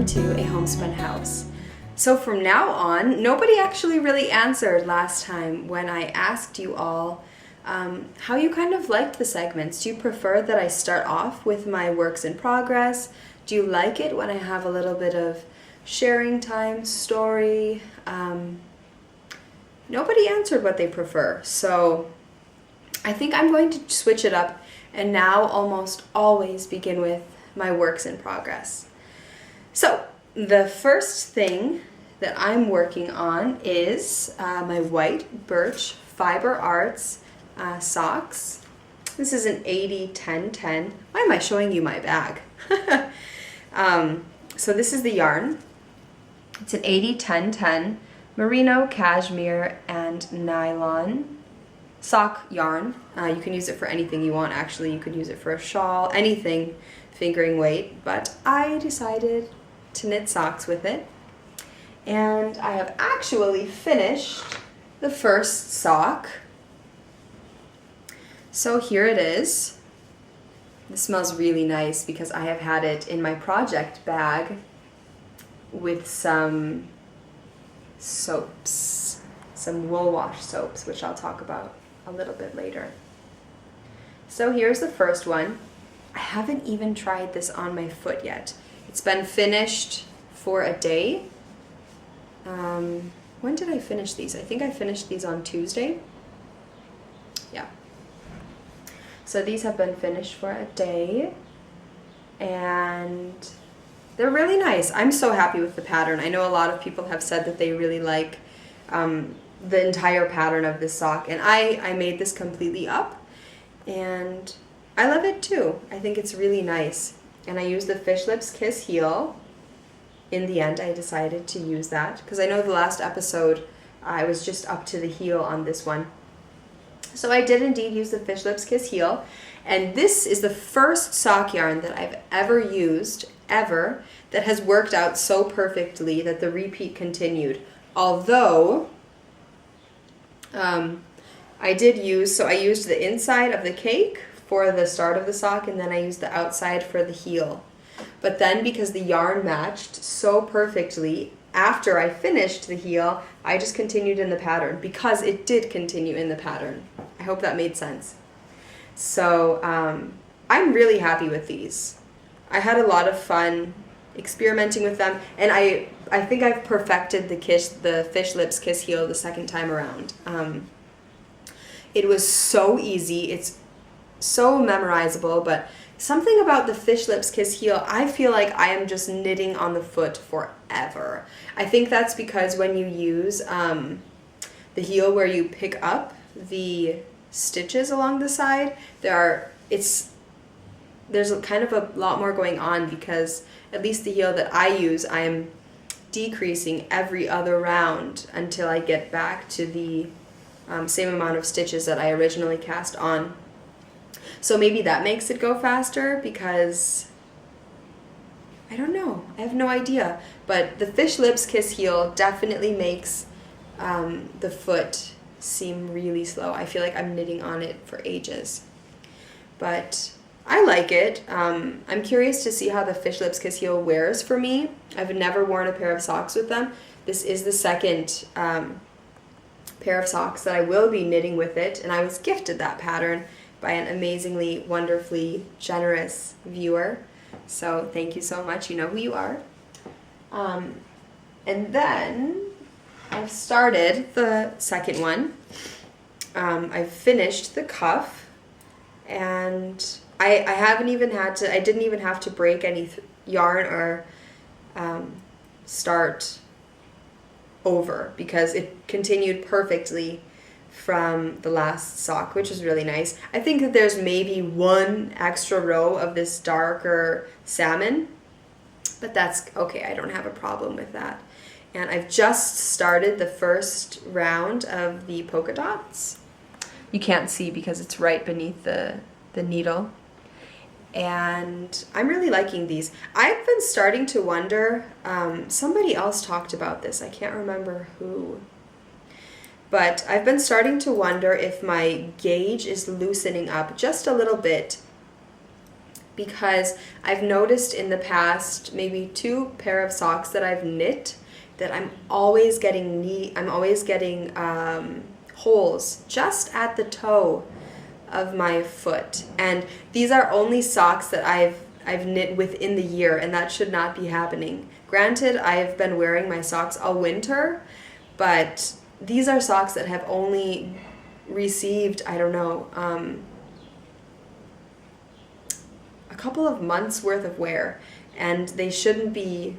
welcome to A Homespun House. So from now on, nobody actually really answered last time when I asked you all how you kind of liked the segments. Do you prefer that I start off with my works in progress? Do you like it when I have a little bit of sharing time, story? Nobody answered what they prefer, so I think I'm going to switch it up and now almost always begin with my works in progress. So the first thing that I'm working on is my white birch fiber arts socks. This is an 80-10-10. Why am I showing you my bag? So this is the yarn. It's an 80-10-10 merino, cashmere, and nylon sock yarn. You can use it for anything you want, actually. You could use it for a shawl, anything fingering weight, but I decided to knit socks with it. And I have actually finished the first sock. So here it is. This smells really nice because I have had it in my project bag with some soaps, some wool wash soaps, which I'll talk about a little bit later. So here's the first one. I haven't even tried this on my foot yet. It's been finished for a day. When did I finish these? I think I finished these on Tuesday. Yeah. So these have been finished for a day and they're really nice. I'm so happy with the pattern. I know a lot of people have said that they really like the entire pattern of this sock, and I made this completely up and I love it too. I think it's really nice. And I used the Fish Lips Kiss heel. In the end, I decided to use that because I know the last episode I was just up to the heel on this one. So I did indeed use the Fish Lips Kiss heel, and this is the first sock yarn that I've ever used, ever, that has worked out so perfectly that the repeat continued. Although, I used the inside of the cake for the start of the sock, and then I used the outside for the heel. But then because the yarn matched so perfectly, after I finished the heel, I just continued in the pattern because it did continue in the pattern. I hope that made sense. So I'm really happy with these. I had a lot of fun experimenting with them, and I think I've perfected the Fish Lips Kiss heel the second time around. It was so easy. It's so memorizable, but something about the Fish Lips Kiss heel, I feel like I am just knitting on the foot forever. I think that's because when you use the heel where you pick up the stitches along the side, there's kind of a lot more going on because at least the heel that I use, I'm decreasing every other round until I get back to the same amount of stitches that I originally cast on. So maybe that makes it go faster because, I don't know, I have no idea. But the Fish Lips Kiss heel definitely makes the foot seem really slow. I feel like I'm knitting on it for ages. But I like it. I'm curious to see how the Fish Lips Kiss heel wears for me. I've never worn a pair of socks with them. This is the second pair of socks that I will be knitting with it, and I was gifted that pattern by an amazingly, wonderfully generous viewer. So thank you so much. You know who you are. And then I've started the second one. I've finished the cuff, and I didn't even have to break any yarn or start over because it continued perfectly from the last sock, which is really nice. I think that there's maybe one extra row of this darker salmon, but that's okay. I don't have a problem with that. And I've just started the first round of the polka dots. You can't see because it's right beneath the needle. And I'm really liking these. I've been starting to wonder, somebody else talked about this, I can't remember who. But I've been starting to wonder if my gauge is loosening up just a little bit because I've noticed in the past maybe 2 pair of socks that I've knit that I'm always getting holes just at the toe of my foot, and these are only socks that I've knit within the year, and that should not be happening. Granted, I've been wearing my socks all winter, but these are socks that have only received, I don't know, a couple of months worth of wear, and they shouldn't be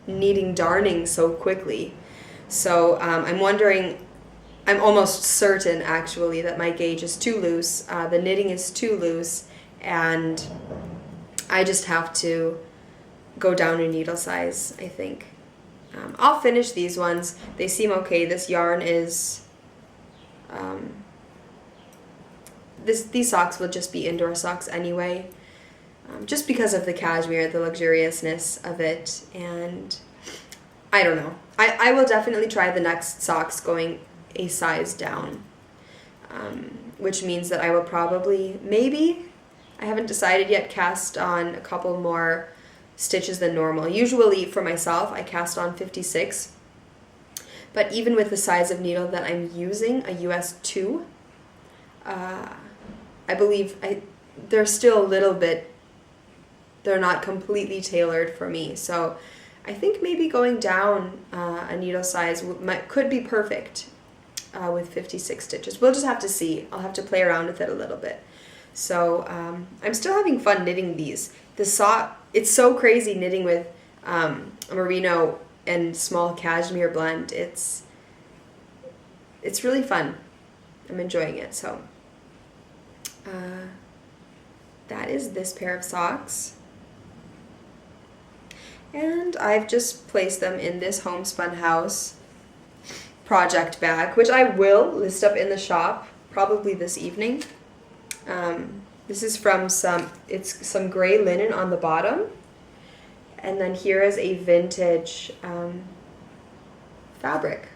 needing darning so quickly. So I'm wondering, I'm almost certain actually that my gauge is too loose, the knitting is too loose, and I just have to go down a needle size, I think. I'll finish these ones. They seem okay. This yarn is, these socks will just be indoor socks anyway, just because of the cashmere, the luxuriousness of it, and I don't know. I will definitely try the next socks going a size down, which means that I will probably, maybe, I haven't decided yet, cast on a couple more stitches than normal. Usually for myself, I cast on 56, but even with the size of needle that I'm using, a US 2, I believe they're still a little bit, they're not completely tailored for me. So I think maybe going down a needle size could be perfect with 56 stitches. We'll just have to see. I'll have to play around with it a little bit. So I'm still having fun knitting these. The sock, it's so crazy knitting with a merino and small cashmere blend. It's really fun. I'm enjoying it. So that is this pair of socks. And I've just placed them in this Homespun House project bag, which I will list up in the shop probably this evening. This is from some gray linen on the bottom, and then here is a vintage fabric.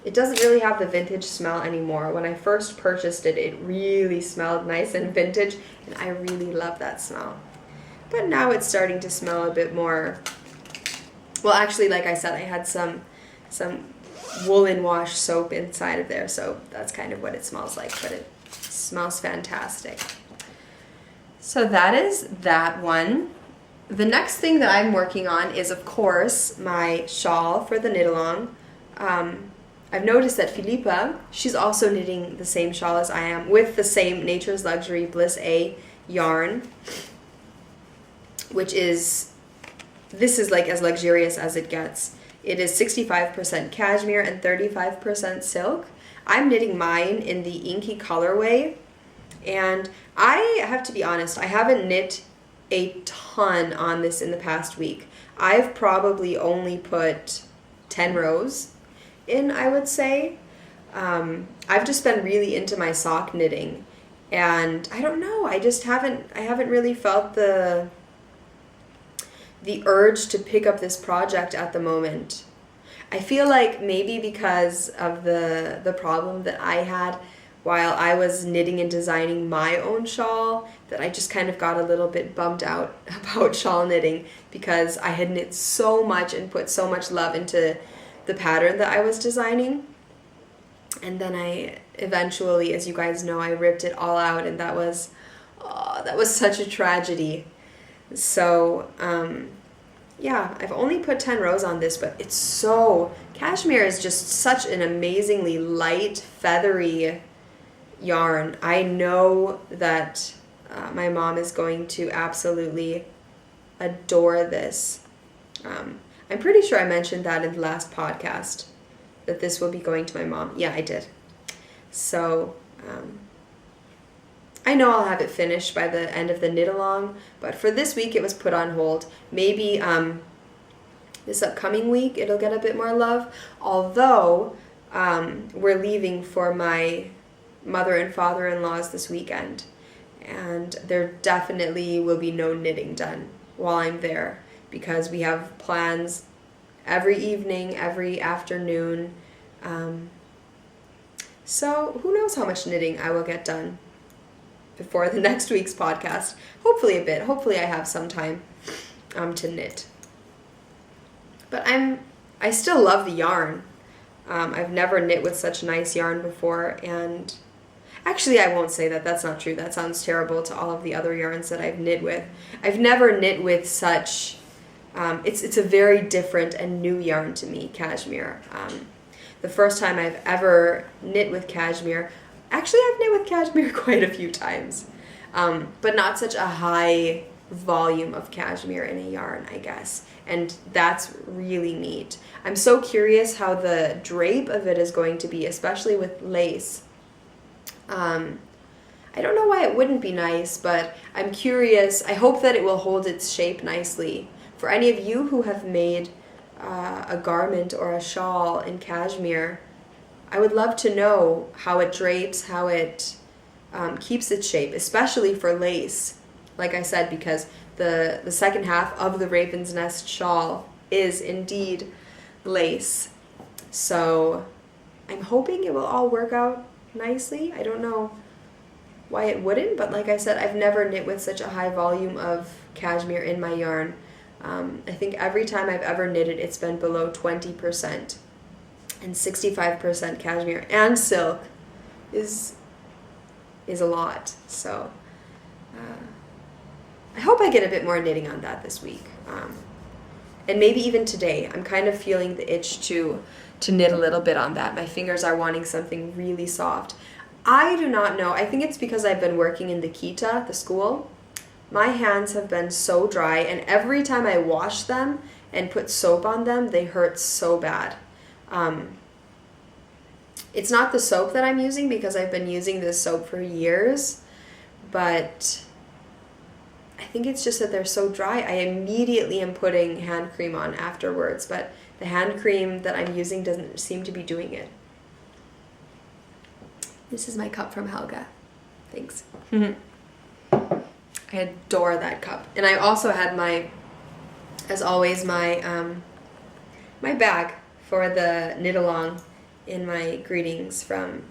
It doesn't really have the vintage smell anymore. When I first purchased it, it really smelled nice and vintage, and I really love that smell. But now it's starting to smell a bit more, well, actually, like I said, I had some woolen wash soap inside of there, so that's kind of what it smells like, but it smells fantastic. So that is that one. The next thing that I'm working on is, of course, my shawl for the knit-along. I've noticed that Philippa, she's also knitting the same shawl as I am, with the same Nature's Luxury Bliss A yarn, which is, this is like as luxurious as it gets. It is 65% cashmere and 35% silk. I'm knitting mine in the inky colorway, and I have to be honest, I haven't knit a ton on this in the past week. I've probably only put 10 rows in, I would say. I've just been really into my sock knitting, and I don't know, I haven't really felt the urge to pick up this project at the moment. I feel like maybe because of the problem that I had while I was knitting and designing my own shawl, that I just kind of got a little bit bummed out about shawl knitting, because I had knit so much and put so much love into the pattern that I was designing. And then I eventually, as you guys know, I ripped it all out, and that was such a tragedy. So, yeah, I've only put 10 rows on this, but it's so, cashmere is just such an amazingly light, feathery yarn. I know that my mom is going to absolutely adore this. I'm pretty sure I mentioned that in the last podcast, that this will be going to my mom. Yeah, I did. So, I know I'll have it finished by the end of the knit-along, but for this week it was put on hold. Maybe this upcoming week it'll get a bit more love, although we're leaving for my mother and father-in-law's this weekend, and there definitely will be no knitting done while I'm there, because we have plans every evening, every afternoon. So who knows how much knitting I will get done. before the next week's podcast. Hopefully a bit. Hopefully I have some time to knit. But I still love the yarn. I've never knit with such nice yarn before, and actually I won't say that. That's not true. That sounds terrible to all of the other yarns that I've knit with. I've never knit with such, it's a very different and new yarn to me, cashmere. The first time I've ever knit with cashmere, actually I've knit with cashmere quite a few times, but not such a high volume of cashmere in a yarn, I guess. And that's really neat. I'm so curious how the drape of it is going to be, especially with lace. I don't know why it wouldn't be nice, but I'm curious. I hope that it will hold its shape nicely. For any of you who have made a garment or a shawl in cashmere, I would love to know how it drapes, how it keeps its shape, especially for lace. Like I said, because the second half of the Raven's Nest shawl is indeed lace. So I'm hoping it will all work out nicely. I don't know why it wouldn't, but like I said, I've never knit with such a high volume of cashmere in my yarn. I think every time I've ever knitted, it's been below 20%. And 65% cashmere and silk is a lot. So I hope I get a bit more knitting on that this week. And maybe even today. I'm kind of feeling the itch to knit a little bit on that. My fingers are wanting something really soft. I do not know. I think it's because I've been working in the Kita, the school. My hands have been so dry, and every time I wash them and put soap on them, they hurt so bad. It's not the soap that I'm using because I've been using this soap for years, but I think it's just that they're so dry. I immediately am putting hand cream on afterwards, but the hand cream that I'm using doesn't seem to be doing it. This is my cup from Helga. Thanks. I adore that cup. And I also had as always, my bag for the knit along in my greetings from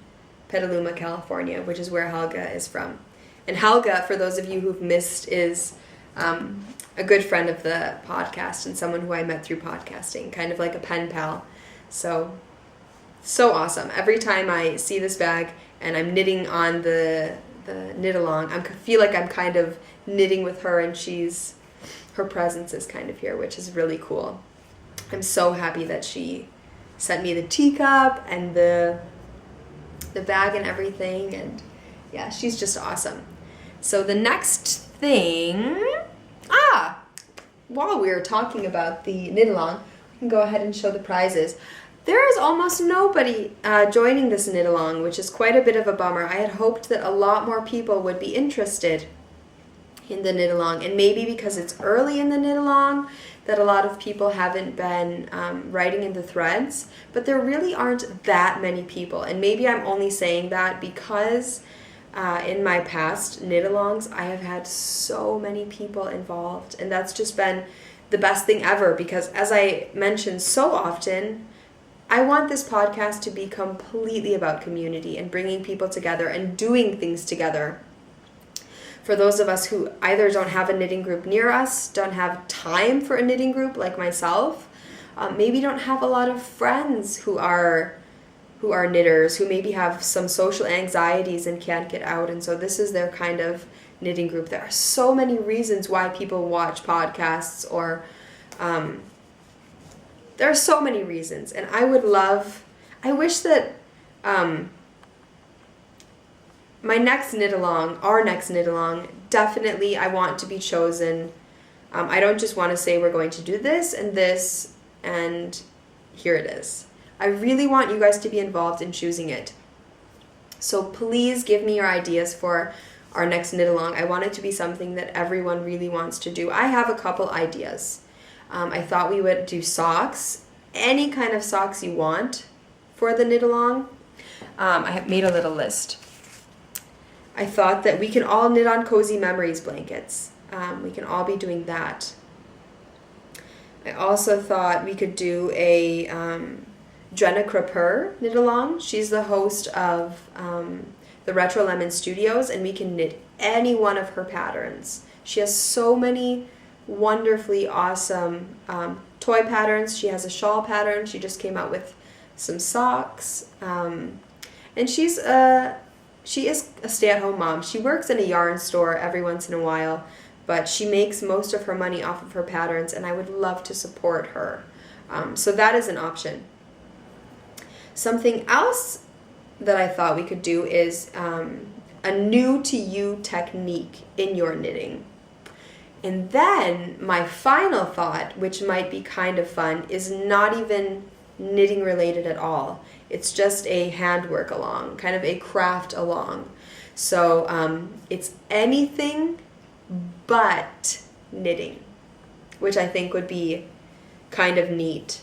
Petaluma, California, which is where Helga is from. And Helga, for those of you who've missed, is a good friend of the podcast and someone who I met through podcasting, kind of like a pen pal. So awesome. Every time I see this bag and I'm knitting on the knit along, I feel like I'm kind of knitting with her, and her presence is kind of here, which is really cool. I'm so happy that she sent me the teacup and the bag and everything, and yeah, she's just awesome. So the next thing, while we were talking about the knit along, we can go ahead and show the prizes. There is almost nobody joining this knit along, which is quite a bit of a bummer. I had hoped that a lot more people would be interested in the knit along, and maybe because it's early in the knit along that a lot of people haven't been writing in the threads, but there really aren't that many people. And maybe I'm only saying that because in my past knit-alongs, I have had so many people involved, and that's just been the best thing ever, because as I mentioned so often, I want this podcast to be completely about community and bringing people together and doing things together. For those of us who either don't have a knitting group near us, don't have time for a knitting group like myself, maybe don't have a lot of friends who are knitters, who maybe have some social anxieties and can't get out, and so this is their kind of knitting group. There are so many reasons why people watch podcasts, or there are so many reasons, and I wish that our next knit along, definitely I want to be chosen. I don't just want to say we're going to do this and here it is. I really want you guys to be involved in choosing it. So please give me your ideas for our next knit along. I want it to be something that everyone really wants to do. I have a couple ideas. I thought we would do socks, any kind of socks you want for the knit along. I have made a little list. I thought that we can all knit on Cozy Memories blankets. We can all be doing that. I also thought we could do a Jenna Crapper knit along. She's the host of the Retro Lemon Studios, and we can knit any one of her patterns. She has so many wonderfully awesome toy patterns. She has a shawl pattern. She just came out with some socks. And she is a stay-at-home mom. She works in a yarn store every once in a while, but she makes most of her money off of her patterns, and I would love to support her. So that is an option. Something else that I thought we could do is a new-to-you technique in your knitting. And then my final thought, which might be kind of fun, is not even knitting related at all. It's just a handwork along, kind of a craft along. So it's anything but knitting, which I think would be kind of neat.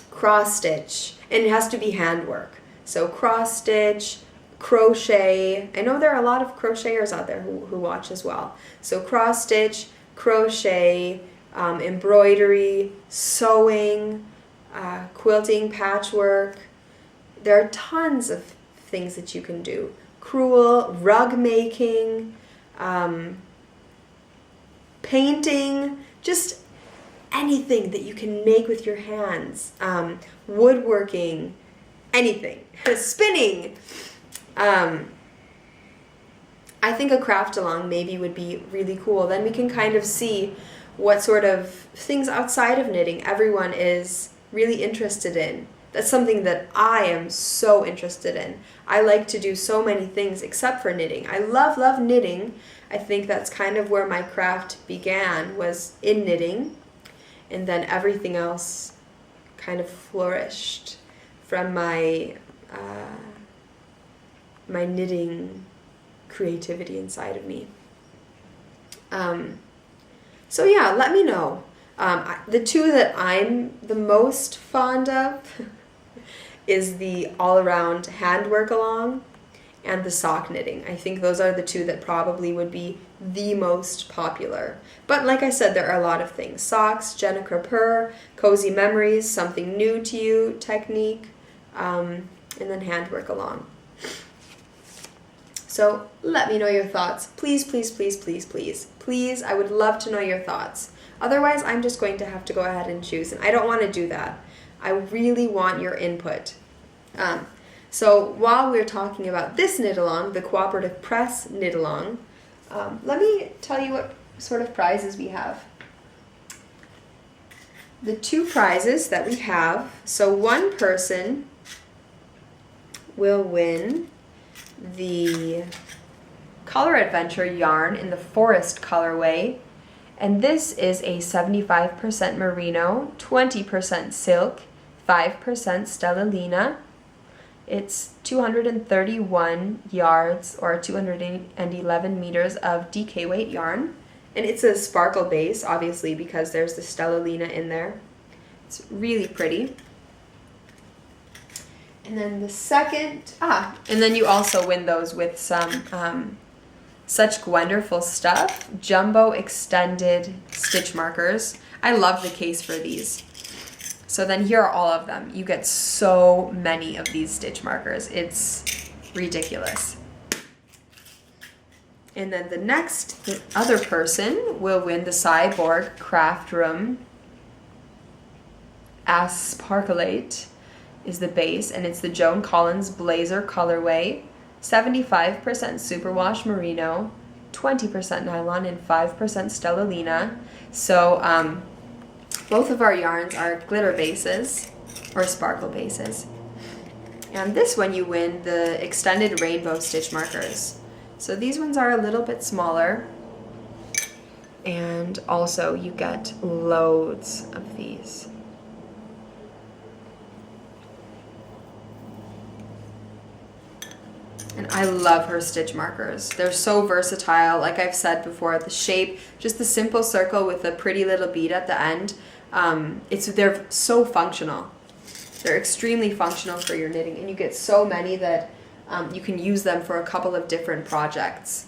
Cross stitch, and it has to be handwork. So cross stitch, crochet. I know there are a lot of crocheters out there who watch as well. So cross stitch, crochet, embroidery, sewing, quilting, patchwork. There are tons of things that you can do. Crewel, rug making, painting, just anything that you can make with your hands. Woodworking, anything. Spinning. I think a craft along maybe would be really cool. Then we can kind of see what sort of things outside of knitting everyone is really interested in. That's something that I am so interested in. I like to do so many things except for knitting. I love knitting. I think that's kind of where my craft began, was in knitting. And then everything else kind of flourished from my my knitting creativity inside of me. So yeah, let me know. The two that I'm the most fond of is the all-around handwork along and the sock knitting. I think those are the two that probably would be the most popular. But like I said, there are a lot of things. Socks, Jenna Crapur, Cozy Memories, something new to you technique, and then handwork along. So let me know your thoughts. Please, please, please, please, please. Please, I would love to know your thoughts. Otherwise, I'm just going to have to go ahead and choose, and I don't want to do that. I really want your input. So while we're talking about this knit along, the Cooperative Press knit along, let me tell you what sort of prizes we have. The two prizes that we have, so one person will win the Color Adventure yarn in the Forest colorway, and this is a 75% merino, 20% silk, 5% stellalina. It's 231 yards or 211 meters of DK weight yarn, and it's a sparkle base, obviously, because there's the stellalina in there. It's really pretty. And then the second, and then you also win those with some Such Wonderful Stuff jumbo extended stitch markers. I love the case for these. So then here are all of them. You get so many of these stitch markers. It's ridiculous. And then the other person will win the Cyborg Craft Room Asparcolate is the base, and it's the Joan Collins Blazer colorway, 75% superwash merino, 20% nylon, and 5% stellalina. So both of our yarns are glitter bases or sparkle bases. And this one you win the extended rainbow stitch markers. So these ones are a little bit smaller, and also you get loads of these. And I love her stitch markers. They're so versatile. Like I've said before, the shape, just the simple circle with a pretty little bead at the end, they're so functional. They're extremely functional for your knitting, and you get so many that you can use them for a couple of different projects.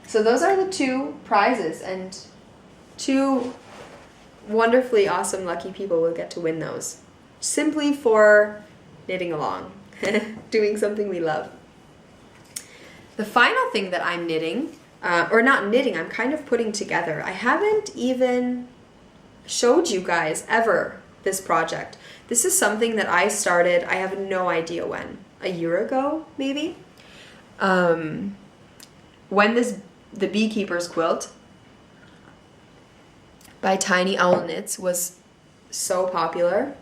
So those are the two prizes, and two wonderfully awesome lucky people will get to win those simply for knitting along. doing something we love. The final thing that I'm knitting, or not knitting, I'm kind of putting together. I haven't even showed you guys ever this project. This is something that I started, I have no idea when, a year ago maybe, when the Beekeeper's Quilt by Tiny Owl Knits was so popular.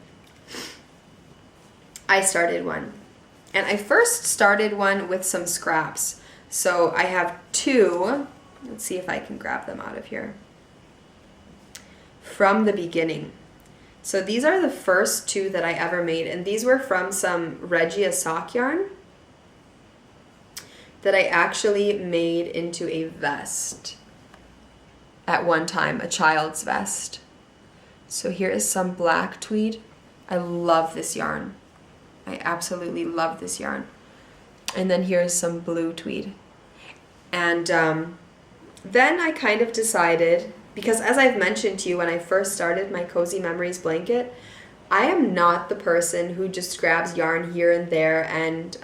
I started one, and I first started one with some scraps. So I have two, let's see if I can grab them out of here, from the beginning. So these are the first two that I ever made, and these were from some Regia sock yarn that I actually made into a vest at one time, a child's vest. So here is some black tweed. I love this yarn. I absolutely love this yarn. And then here's some blue tweed. And then I kind of decided, because as I've mentioned to you when I first started my Cozy Memories blanket, I am not the person who just grabs yarn here and there, and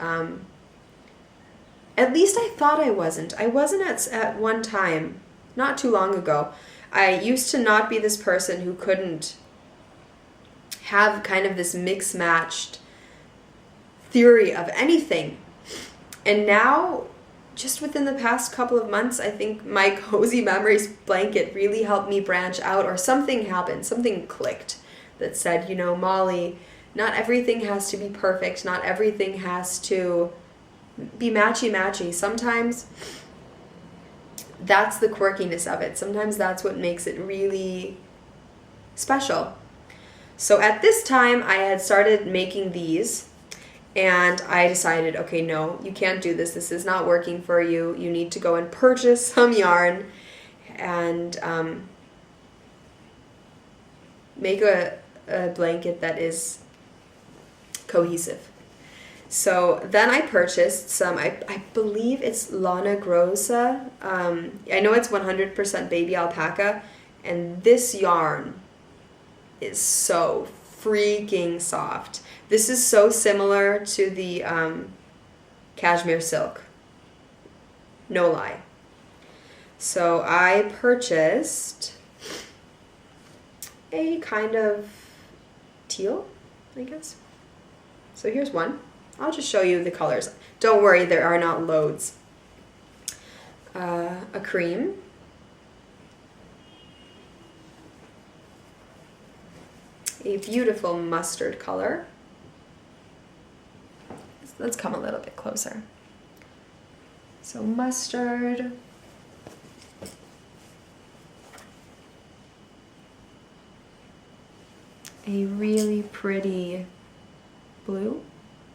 at least I thought I wasn't. I wasn't at one time, not too long ago. I used to not be this person who couldn't have kind of this mix-matched theory of anything. And now, just within the past couple of months, I think my Cozy Memories blanket really helped me branch out, or something happened, something clicked that said, you know, Molly, not everything has to be perfect, not everything has to be matchy-matchy. Sometimes that's the quirkiness of it. Sometimes that's what makes it really special. So at this time, I had started making these, and I decided, okay, no, you can't do this. This is not working for you. You need to go and purchase some yarn and make a blanket that is cohesive. So then I purchased some, I believe it's Lana Grossa. I know it's 100% baby alpaca, and this yarn is so freaking soft. This is so similar to the cashmere silk. No lie. So I purchased a kind of teal, I guess. So here's one. I'll just show you the colors. Don't worry, there are not loads. A cream. A beautiful mustard color. Let's come a little bit closer. So mustard. A really pretty blue,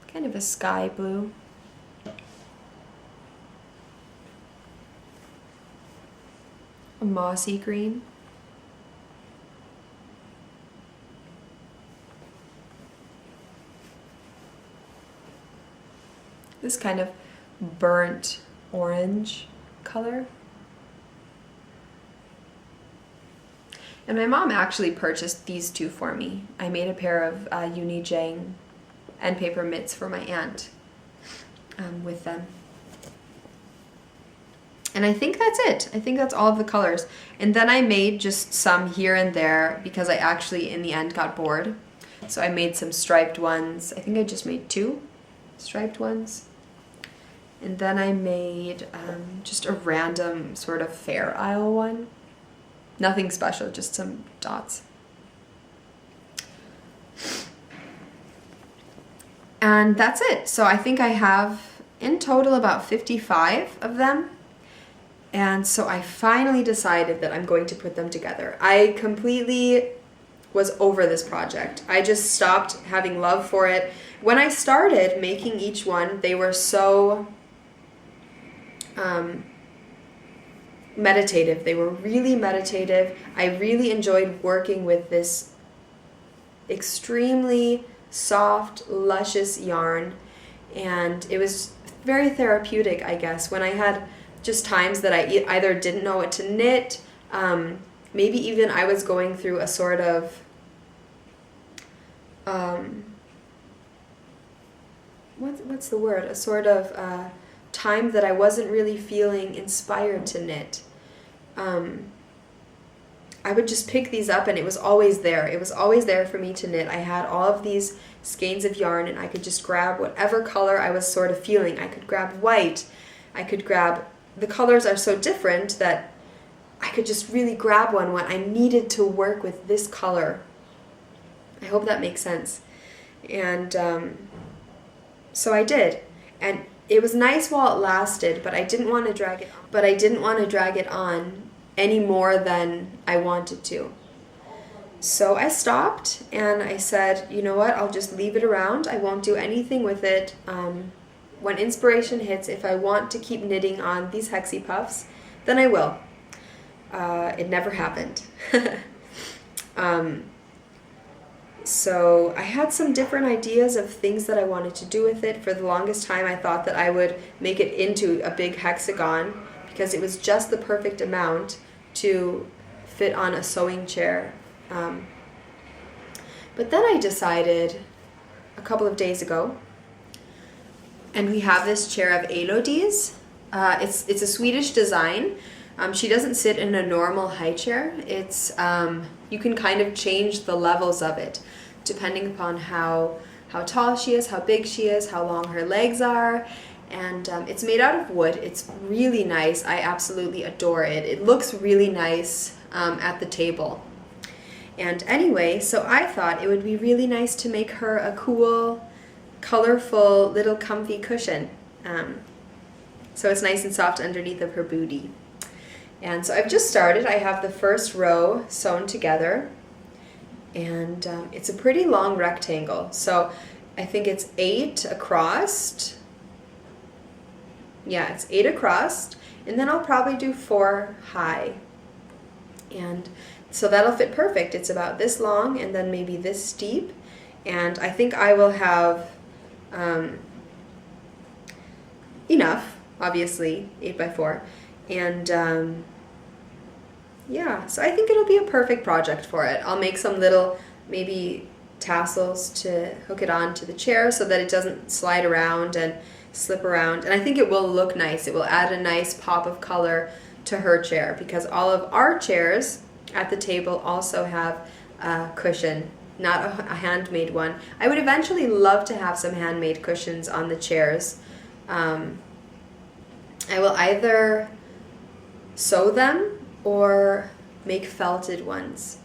kind of a sky blue. A mossy green. This kind of burnt orange color. And my mom actually purchased these two for me. I made a pair of Uni Jang end paper mitts for my aunt with them. And I think that's it. I think that's all of the colors. And then I made just some here and there because I actually in the end got bored. So I made some striped ones. I think I just made two striped ones. And then I made just a random sort of Fair Isle one. Nothing special, just some dots. And that's it. So I think I have in total about 55 of them. And so I finally decided that I'm going to put them together. I completely was over this project. I just stopped having love for it. When I started making each one, they were so meditative. They were really meditative. I really enjoyed working with this extremely soft, luscious yarn, and it was very therapeutic, I guess, when I had just times that I either didn't know what to knit, maybe even I was going through a sort of what's the word? A sort of time that I wasn't really feeling inspired to knit. I would just pick these up and it was always there. It was always there for me to knit. I had all of these skeins of yarn and I could just grab whatever color I was sort of feeling. I could grab white. I could grab, the colors are so different that I could just really grab one when I needed to work with this color. I hope that makes sense. And so I did. And it was nice while it lasted, but I didn't want to drag it on any more than I wanted to. So I stopped and I said, you know what, I'll just leave it around. I won't do anything with it. When inspiration hits, if I want to keep knitting on these Hexie Puffs, then I will. It never happened. So I had some different ideas of things that I wanted to do with it. For the longest time I thought that I would make it into a big hexagon because it was just the perfect amount to fit on a sewing chair. But then I decided a couple of days ago, and we have this chair of Elodie's. It's a Swedish design. She doesn't sit in a normal high chair. It's you can kind of change the levels of it depending upon how tall she is, how big she is, how long her legs are. And it's made out of wood. It's really nice. I absolutely adore it. It looks really nice at the table. And anyway, so I thought it would be really nice to make her a cool, colorful, little comfy cushion. So it's nice and soft underneath of her booty. And so I've just started. I have the first row sewn together. And it's a pretty long rectangle. So I think it's 8 across. Yeah, it's 8 across, and then I'll probably do 4 high. And so that'll fit perfect. It's about this long and then maybe this steep. And I think I will have enough, obviously, 8 by 4. And yeah, so I think it'll be a perfect project for it. I'll make some little, maybe tassels to hook it onto the chair so that it doesn't slide around and slip around, and I think it will look nice. It will add a nice pop of color to her chair because all of our chairs at the table also have a cushion, not a handmade one. I would eventually love to have some handmade cushions on the chairs. I will either sew them or make felted ones.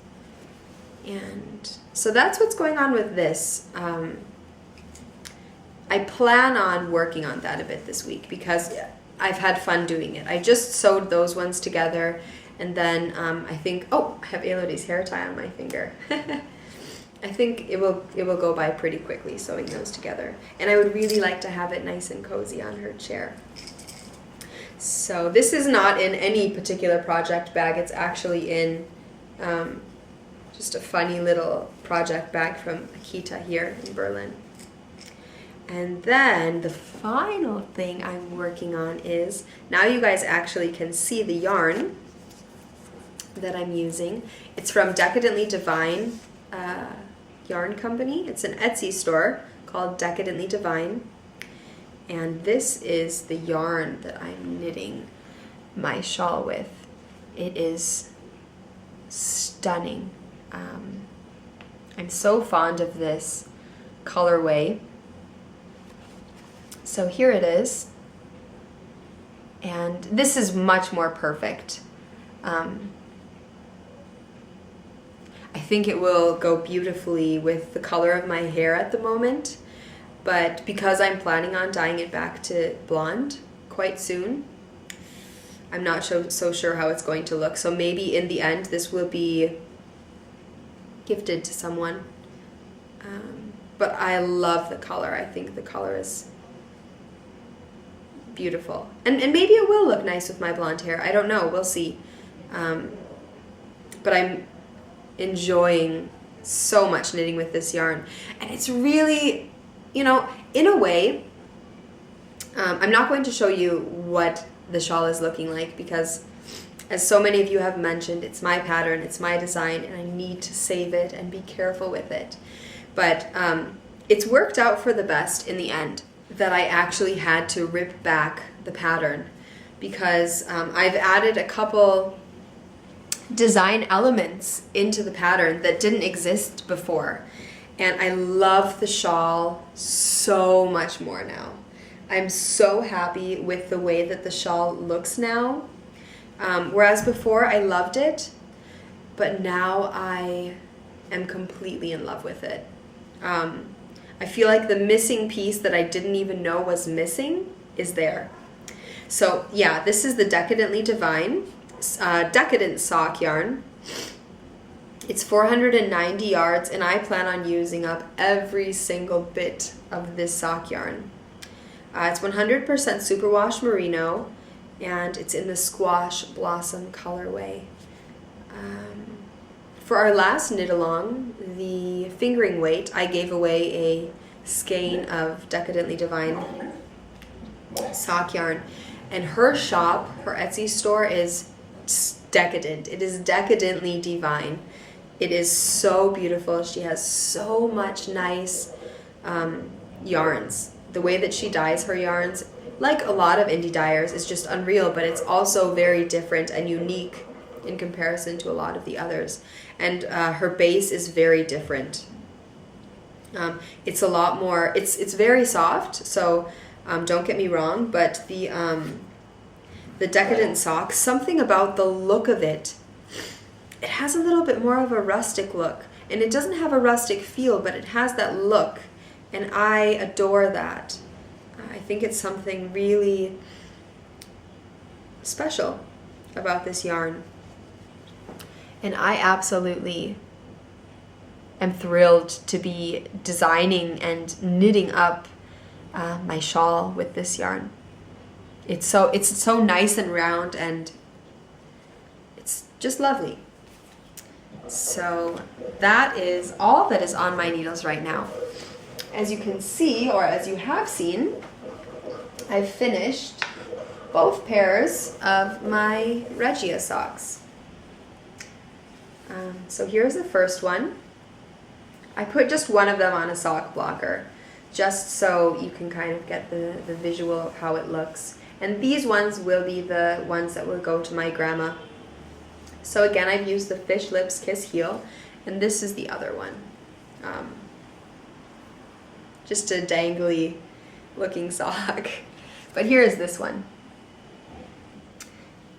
And so that's what's going on with this. I plan on working on that a bit this week because I've had fun doing it. I just sewed those ones together, and then I think, oh, I have Elodie's hair tie on my finger. I think it will go by pretty quickly sewing those together. And I would really like to have it nice and cozy on her chair. So this is not in any particular project bag. It's actually in just a funny little project bag from Akita here in Berlin. And then the final thing I'm working on is, now you guys actually can see the yarn that I'm using. It's from Decadently Divine Yarn Company. It's an Etsy store called Decadently Divine. And this is the yarn that I'm knitting my shawl with. It is stunning. I'm so fond of this colorway. So here it is, and this is much more perfect. I think it will go beautifully with the color of my hair at the moment, but because I'm planning on dyeing it back to blonde quite soon, I'm not so sure how it's going to look. So maybe in the end this will be gifted to someone. But I love the color. I think the color is beautiful. And maybe it will look nice with my blonde hair. I don't know. We'll see. But I'm enjoying so much knitting with this yarn. And it's really, you know, in a way, I'm not going to show you what the shawl is looking like because, as so many of you have mentioned, it's my pattern, it's my design, and I need to save it and be careful with it. But it's worked out for the best in the end. that I actually had to rip back the pattern, because I've added a couple design elements into the pattern that didn't exist before. And I love the shawl so much more now. I'm so happy with the way that the shawl looks now. Whereas before I loved it, but now I am completely in love with it. I feel like the missing piece that I didn't even know was missing is there. So yeah, this is the Decadently Divine Decadent sock yarn. It's 490 yards, and I plan on using up every single bit of this sock yarn. It's 100% superwash merino, and it's in the Squash Blossom colorway. For our last knit along, the fingering weight, I gave away a skein of Decadently Divine sock yarn, and her shop, her Etsy store, is decadent. It is decadently divine. It is so beautiful. She has so much nice yarns. The way that she dyes her yarns, like a lot of indie dyers, is just unreal, but it's also very different and unique in comparison to a lot of the others. And her base is very different. It's a lot more, it's very soft, so don't get me wrong, but the Decadent sock, something about the look of it, it has a little bit more of a rustic look. And it doesn't have a rustic feel, but it has that look. And I adore that. I think it's something really special about this yarn. And I absolutely am thrilled to be designing and knitting up my shawl with this yarn. It's so nice and round, and it's just lovely. So that is all that is on my needles right now. As you can see, or as you have seen, I've finished both pairs of my Regia socks. So here's the first one. I put just one of them on a sock blocker, just so you can kind of get the visual of how it looks. And these ones will be the ones that will go to my grandma. So again, I've used the Fish Lips Kiss Heel, and this is the other one. Just a dangly looking sock. But here is this one.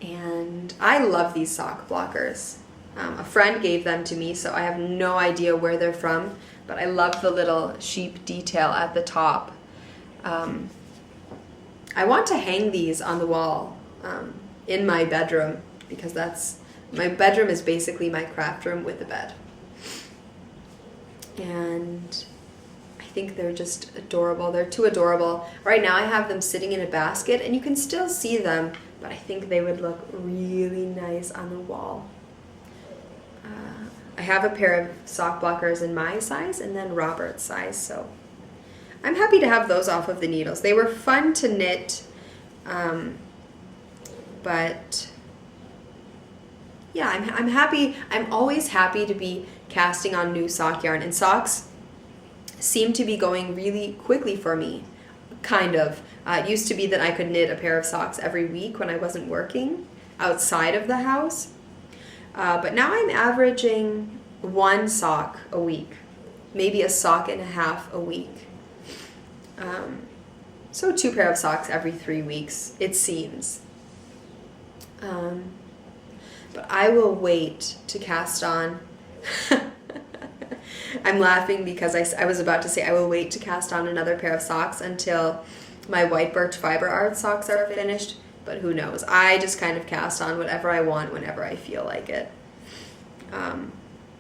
And I love these sock blockers. A friend gave them to me, so I have no idea where they're from, but I love the little sheep detail at the top. I want to hang these on the wall in my bedroom, because my bedroom is basically my craft room with a bed. And I think they're just adorable. They're too adorable. Right now I have them sitting in a basket, and you can still see them, but I think they would look really nice on the wall. I have a pair of sock blockers in my size and then Robert's size, so I'm happy to have those off of the needles. They were fun to knit, but yeah, I'm happy. I'm always happy to be casting on new sock yarn, and socks seem to be going really quickly for me, kind of. It used to be that I could knit a pair of socks every week when I wasn't working outside of the house, but now I'm averaging one sock a week, maybe a sock and a half a week. So 2 pair of socks every 3 weeks, it seems. But I will wait to cast on. I'm laughing because I was about to say I will wait to cast on another pair of socks until my white birch fiber art socks are finished, but who knows. I just kind of cast on whatever I want whenever I feel like it.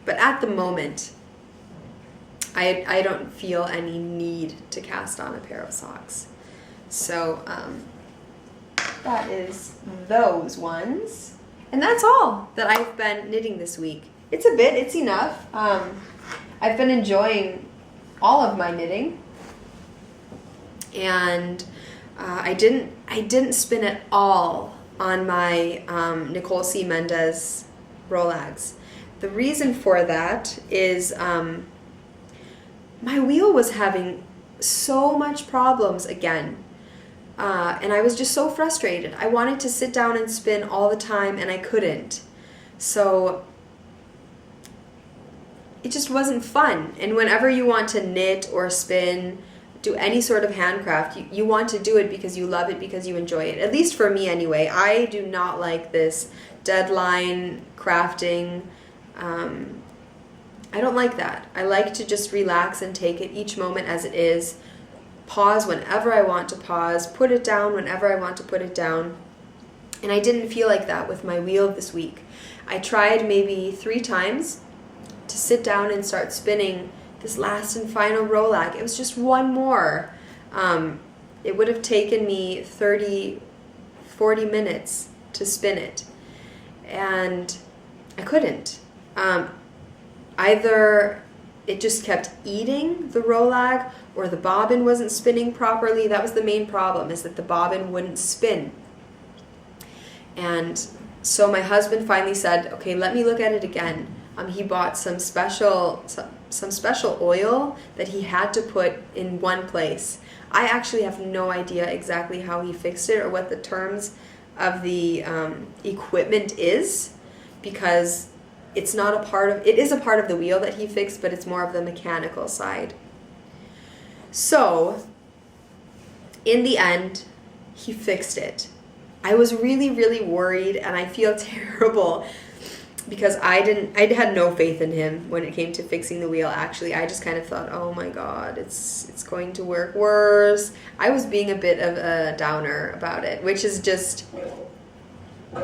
But at the moment, I don't feel any need to cast on a pair of socks. So that is those ones. And that's all that I've been knitting this week. It's a bit, it's enough. I've been enjoying all of my knitting. And I didn't spin at all on my Nicole C. Mendez Rolags. The reason for that is my wheel was having so much problems again. And I was just so frustrated. I wanted to sit down and spin all the time, and I couldn't. So it just wasn't fun. And whenever you want to knit or spin, do any sort of handcraft, you want to do it because you love it, because you enjoy it. At least for me anyway. I do not like this deadline crafting. I don't like that. I like to just relax and take it each moment as it is. Pause whenever I want to pause. Put it down whenever I want to put it down. And I didn't feel like that with my wheel this week. I tried maybe 3 times to sit down and start spinning this last and final Rolag. It was just one more. It would have taken me 30, 40 minutes to spin it. And I couldn't. Either it just kept eating the Rolag, or the bobbin wasn't spinning properly. That was the main problem, is that the bobbin wouldn't spin. And so my husband finally said, okay, let me look at it again. He bought some special oil that he had to put in one place. I actually have no idea exactly how he fixed it or what the terms of the equipment is, because it's not a part of, it is a part of the wheel that he fixed, but it's more of the mechanical side. So in the end, he fixed it. I was really, really worried, and I feel terrible because I had no faith in him when it came to fixing the wheel. Actually, I just kind of thought, oh my God, it's going to work worse. I was being a bit of a downer about it, which is just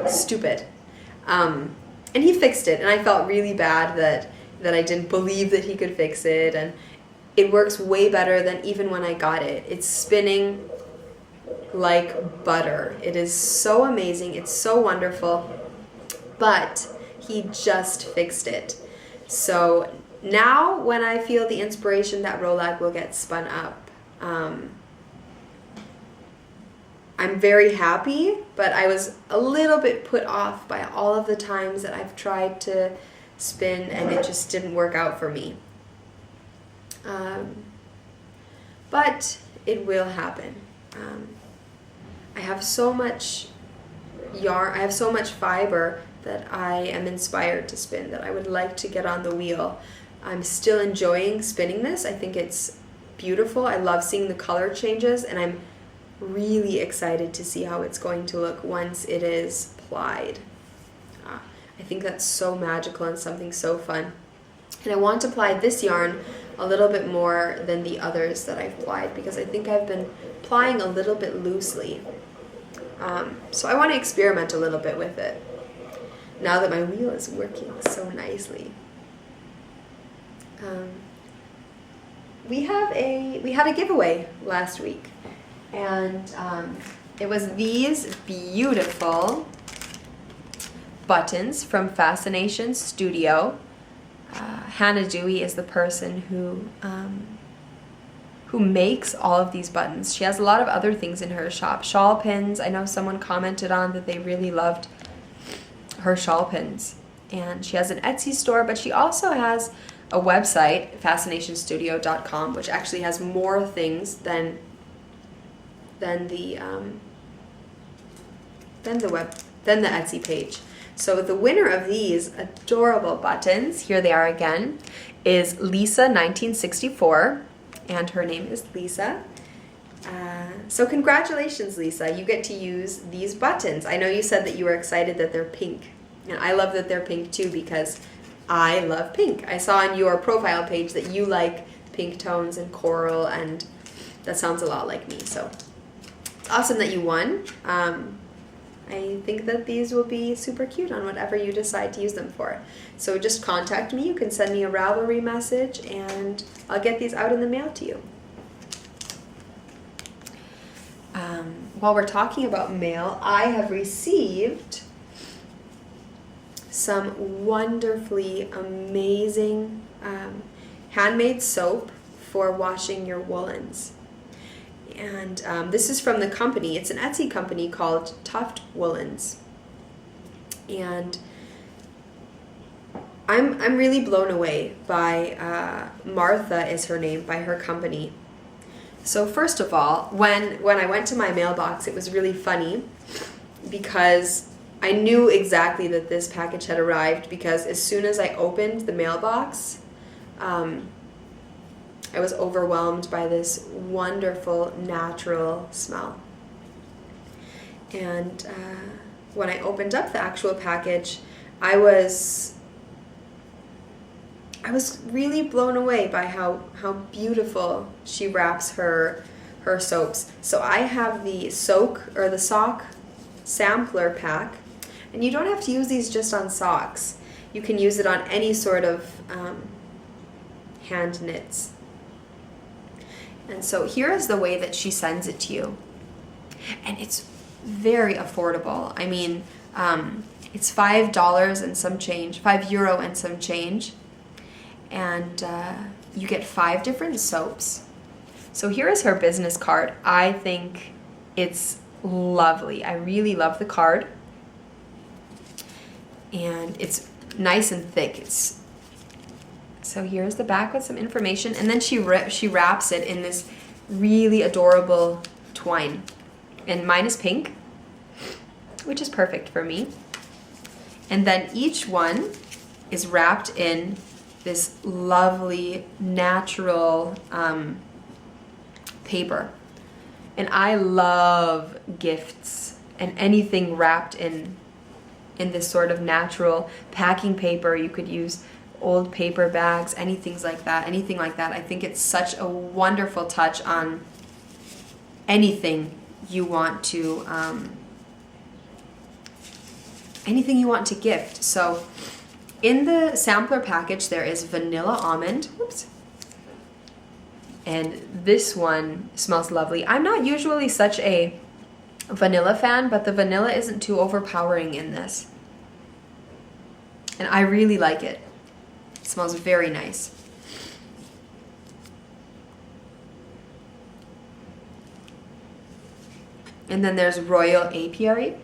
stupid. And he fixed it, and I felt really bad that I didn't believe that he could fix it, and it works way better than even when I got it. It's spinning like butter. It is so amazing. It's so wonderful. But he just fixed it. So now when I feel the inspiration, that Rolag will get spun up. I'm very happy, but I was a little bit put off by all of the times that I've tried to spin and it just didn't work out for me. But it will happen. I have so much yarn, I have so much fiber that I am inspired to spin, that I would like to get on the wheel. I'm still enjoying spinning this. I think it's beautiful. I love seeing the color changes, and I'm really excited to see how it's going to look once it is plied. I think that's so magical and something so fun. And I want to ply this yarn a little bit more than the others that I've plied, because I think I've been plying a little bit loosely. So I want to experiment a little bit with it now that my wheel is working so nicely. We had a giveaway last week, and it was these beautiful buttons from Fascination Studio. Hannah Dewey is the person who makes all of these buttons. She has a lot of other things in her shop. Shawl pins. I know someone commented on that they really loved her shawl pins. And she has an Etsy store, but she also has a website, fascinationstudio.com, which actually has more things than the Etsy page. So the winner of these adorable buttons, here they are again, is Lisa 1964, and her name is Lisa. So congratulations, Lisa. You get to use these buttons. I know you said that you were excited that they're pink, and I love that they're pink too because I love pink. I saw on your profile page that you like pink tones and coral, and that sounds a lot like me. So it's awesome that you won. I think that these will be super cute on whatever you decide to use them for. So just contact me. You can send me a Ravelry message, and I'll get these out in the mail to you. While we're talking about mail, I have received some wonderfully amazing handmade soap for washing your woolens. And this is from the company. It's an Etsy company called Tuft Woolens. And I'm really blown away by Martha is her name, by her company. So first of all, when I went to my mailbox, it was really funny because I knew exactly that this package had arrived, because as soon as I opened the mailbox, I was overwhelmed by this wonderful natural smell. And when I opened up the actual package, I was really blown away by how beautiful she wraps her soaps. So I have the sock sampler pack, and you don't have to use these just on socks. You can use it on any sort of hand knits. And so here is the way that she sends it to you. And it's very affordable. I mean, it's €5 and some change, €5 and some change. And you get 5 different soaps. So here is her business card. I think it's lovely. I really love the card. And it's nice and thick. So here's the back with some information, and then she wraps it in this really adorable twine. And mine is pink, which is perfect for me. And then each one is wrapped in this lovely natural paper. And I love gifts and anything wrapped in this sort of natural packing paper. You could use old paper bags, anything like that. I think it's such a wonderful touch on anything you want to gift. So in the sampler package there is vanilla almond. Oops. And this one smells lovely. I'm not usually such a vanilla fan, but the vanilla isn't too overpowering in this. And I really like it. It smells very nice. And then there's Royal Apiary.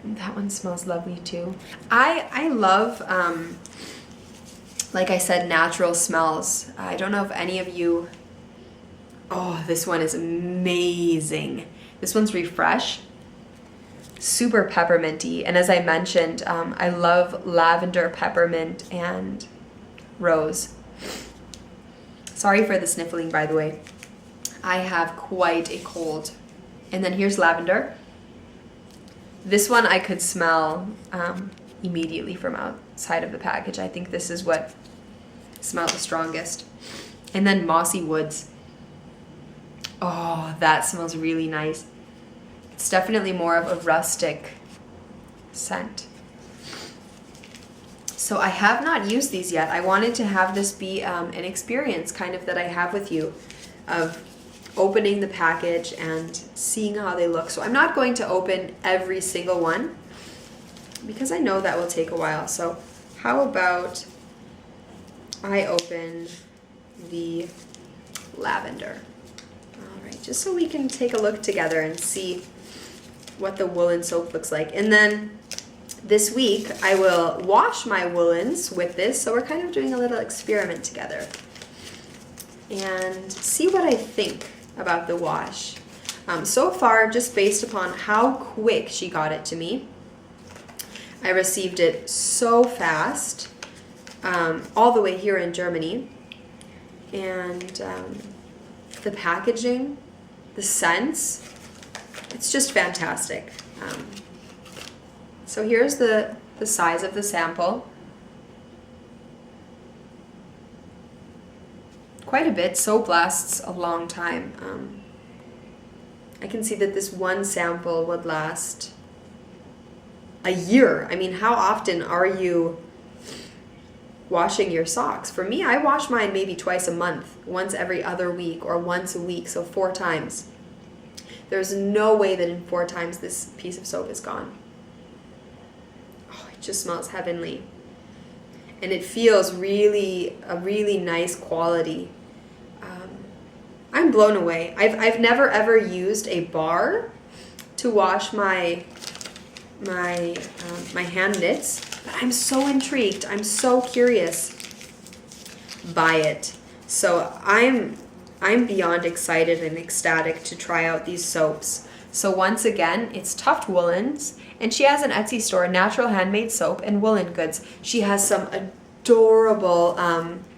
That one smells lovely too. I love, like I said, natural smells. I don't know if any of you... Oh, this one is amazing. This one's Refresh. Super pepperminty. And as I mentioned, I love lavender, peppermint, and rose. Sorry for the sniffling, by the way. I have quite a cold. And then here's lavender. This one I could smell immediately from outside of the package. I think this is what smells the strongest. And then Mossy Woods. Oh, that smells really nice. It's definitely more of a rustic scent. So I have not used these yet. I wanted to have this be an experience kind of that I have with you of opening the package and seeing how they look. So I'm not going to open every single one because I know that will take a while. So how about I open the lavender? All right, just so we can take a look together and see what the woolen soap looks like. And then this week I will wash my woolens with this. So we're kind of doing a little experiment together and see what I think about the wash. So far, just based upon how quick she got it to me, I received it so fast, all the way here in Germany. And the packaging, the scents, it's just fantastic. So here's the size of the sample. Quite a bit. Soap lasts a long time. I can see that this one sample would last a year. I mean, how often are you washing your socks? For me, I wash mine maybe twice a month, once every other week, or once a week, so 4 times. There's no way that in 4 times this piece of soap is gone. Oh, it just smells heavenly. And it feels a really nice quality. I'm blown away. I've never ever used a bar to wash my hand knits, but I'm so intrigued. I'm so curious by it. So I'm I'm beyond excited and ecstatic to try out these soaps. So once again, it's Tuft Woolens, and she has an Etsy store, Natural Handmade Soap and Woolen Goods. She has some adorable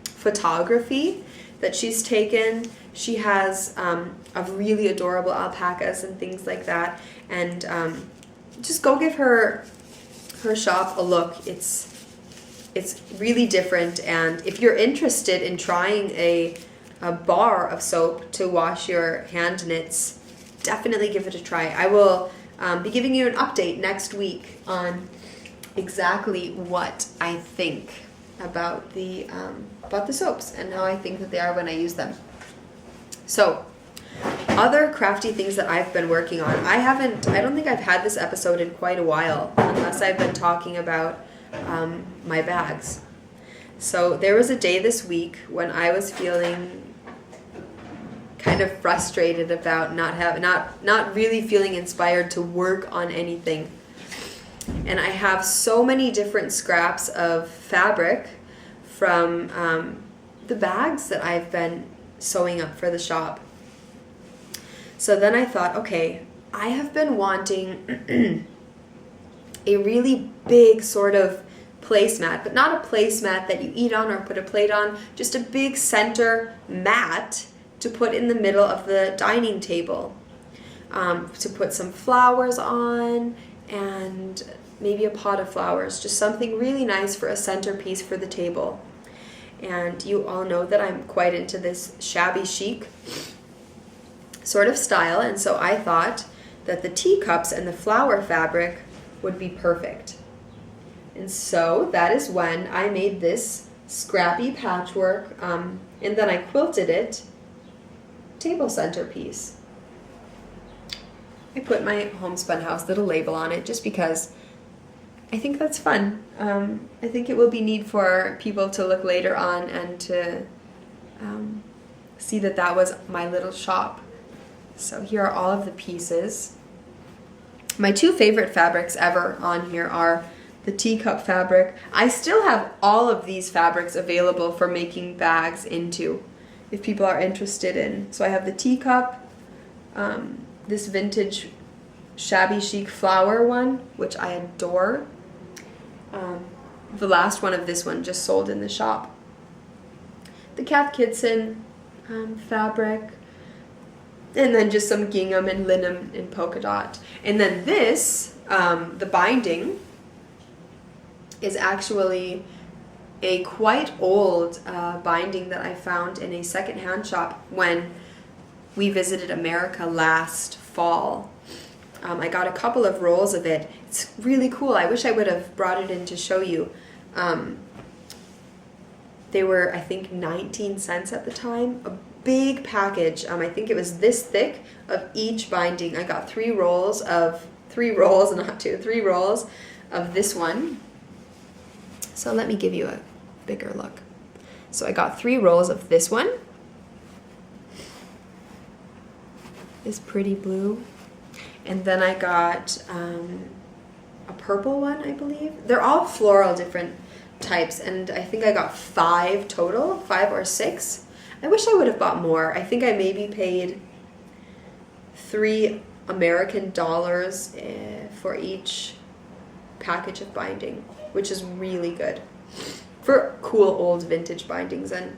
photography that she's taken. She has of really adorable alpacas and things like that. And just go give her shop a look. It's really different, and if you're interested in trying a bar of soap to wash your hand knits, definitely give it a try. I will be giving you an update next week on exactly what I think about the soaps and how I think that they are when I use them. So, other crafty things that I've been working on. I don't think I've had this episode in quite a while, unless I've been talking about my bags. So there was a day this week when I was feeling kind of frustrated about not really feeling inspired to work on anything. And I have so many different scraps of fabric from the bags that I've been sewing up for the shop. So then I thought, okay, I have been wanting a really big sort of placemat, but not a placemat that you eat on or put a plate on, just a big center mat to put in the middle of the dining table, to put some flowers on and maybe a pot of flowers, just something really nice for a centerpiece for the table. And you all know that I'm quite into this shabby chic sort of style, and so I thought that the teacups and the flower fabric would be perfect. And so that is when I made this scrappy patchwork, and then I quilted it table centerpiece. I put my Homespun House little label on it just because I think that's fun. I think it will be neat for people to look later on and to see that that was my little shop. So here are all of the pieces. My two favorite fabrics ever on here are the teacup fabric. I still have all of these fabrics available for making bags into, if people are interested in. So I have the teacup, this vintage shabby chic flower one, which I adore. The last one of this one just sold in the shop. The Cath Kidston fabric, and then just some gingham and linen and polka dot. And then this, the binding, is actually a quite old binding that I found in a secondhand shop when we visited America last fall. I got a couple of rolls of it. It's really cool. I wish I would have brought it in to show you. They were, I think, 19 cents at the time. A big package. I think it was this thick of each binding. I got 3 rolls, not 2, 3 rolls of this one. So let me give you a bigger look. So I got 3 rolls of this one. This pretty blue. And then I got a purple one, I believe. They're all floral different types, and I think I got 5 total, 5 or 6. I wish I would have bought more. I think I maybe paid $3 American for each package of binding, which is really good for cool old vintage bindings. And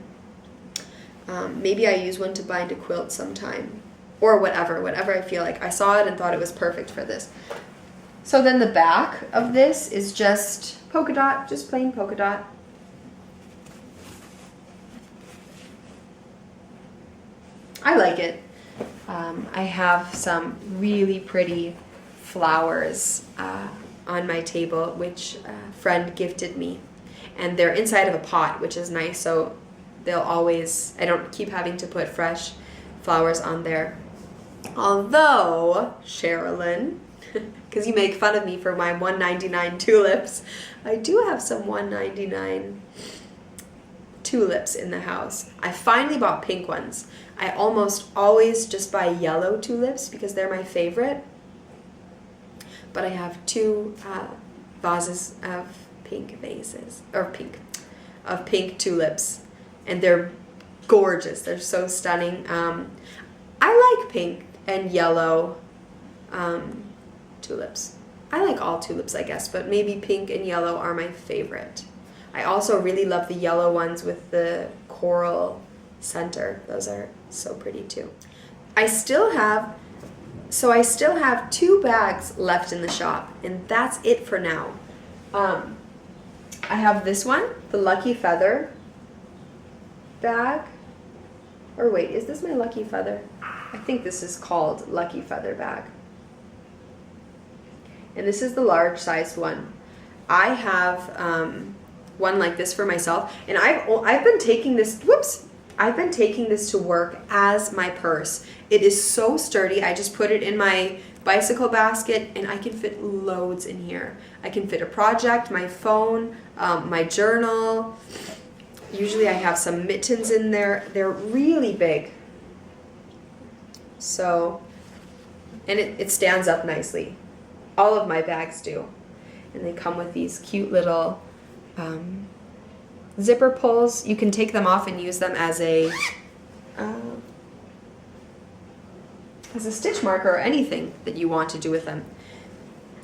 maybe I use one to bind a quilt sometime, or whatever I feel like. I saw it and thought it was perfect for this. So then the back of this is just polka dot, just plain polka dot. I like it. I have some really pretty flowers on my table, which a friend gifted me. And they're inside of a pot, which is nice, so they'll always, I don't keep having to put fresh flowers on there. Although, Sherilyn, because you make fun of me for my $1.99 tulips, I do have some $1.99 tulips in the house. I finally bought pink ones. I almost always just buy yellow tulips because they're my favorite. But I have 2 vases of pink tulips, and they're gorgeous. They're so stunning. I like pink and yellow tulips. I like all tulips, I guess, but maybe pink and yellow are my favorite. I also really love the yellow ones with the coral center. Those are so pretty too. I still have 2 bags left in the shop, and that's it for now. I have this one, the Lucky Feather bag. Or wait, is this my Lucky Feather? I think this is called Lucky Feather bag. And this is the large sized one. I have one like this for myself, and I've been taking this. I've been taking this to work as my purse. It is so sturdy. I just put it in my bicycle basket, and I can fit loads in here. I can fit a project, my phone, my journal. Usually I have some mittens in there. They're really big. So, and it stands up nicely. All of my bags do. And they come with these cute little zipper pulls. You can take them off and use them as a stitch marker or anything that you want to do with them.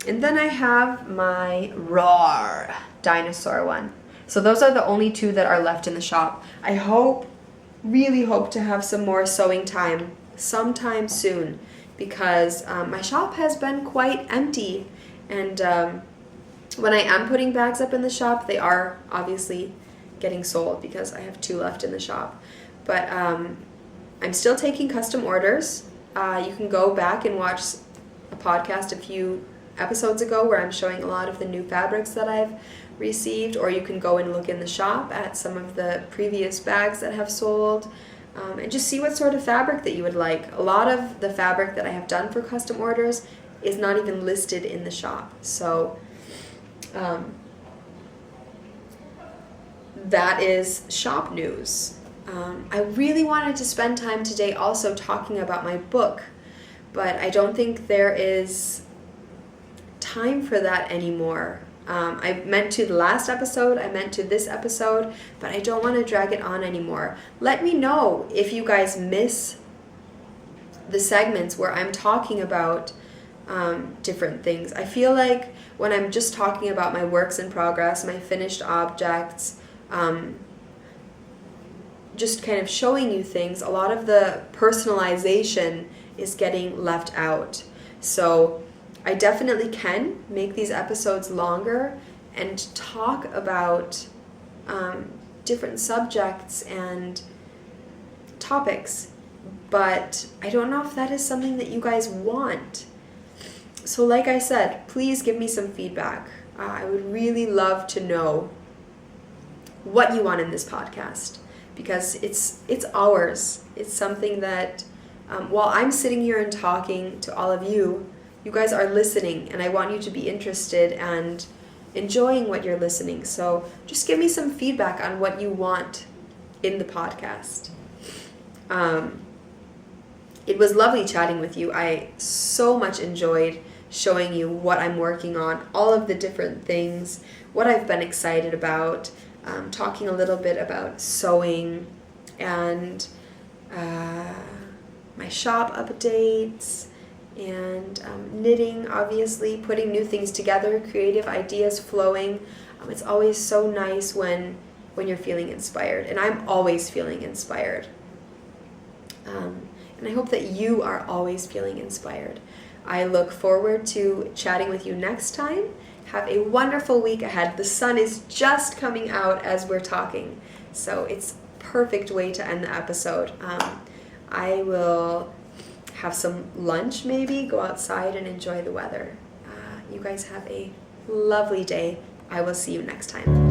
And then I have my Roar dinosaur one. So those are the only 2 that are left in the shop. I really hope to have some more sewing time sometime soon, because my shop has been quite empty, and when I am putting bags up in the shop, they are obviously getting sold because I have 2 left in the shop. But I'm still taking custom orders. You can go back and watch a podcast a few episodes ago where I'm showing a lot of the new fabrics that I've received, or you can go and look in the shop at some of the previous bags that have sold. And just see what sort of fabric that you would like. A lot of the fabric that I have done for custom orders is not even listed in the shop. So that is shop news. I really wanted to spend time today also talking about my book, but I don't think there is time for that anymore. I meant to the last episode, I meant to this episode, but I don't want to drag it on anymore. Let me know if you guys miss the segments where I'm talking about different things. I feel like when I'm just talking about my works in progress, my finished objects, just kind of showing you things, a lot of the personalization is getting left out. So I definitely can make these episodes longer and talk about different subjects and topics, but I don't know if that is something that you guys want. So like I said, please give me some feedback. I would really love to know what you want in this podcast, because it's ours. It's something that while I'm sitting here and talking to all of you, you guys are listening, and I want you to be interested and enjoying what you're listening. So just give me some feedback on what you want in the podcast. It was lovely chatting with you. I so much enjoyed showing you what I'm working on, all of the different things, what I've been excited about, talking a little bit about sewing and my shop updates, and knitting, obviously, putting new things together, creative ideas flowing. It's always so nice when you're feeling inspired, and I'm always feeling inspired. And I hope that you are always feeling inspired. I look forward to chatting with you next time. Have a wonderful week ahead. The sun is just coming out as we're talking, so it's a perfect way to end the episode. I will have some lunch, maybe go outside and enjoy the weather. You guys have a lovely day. I will see you next time.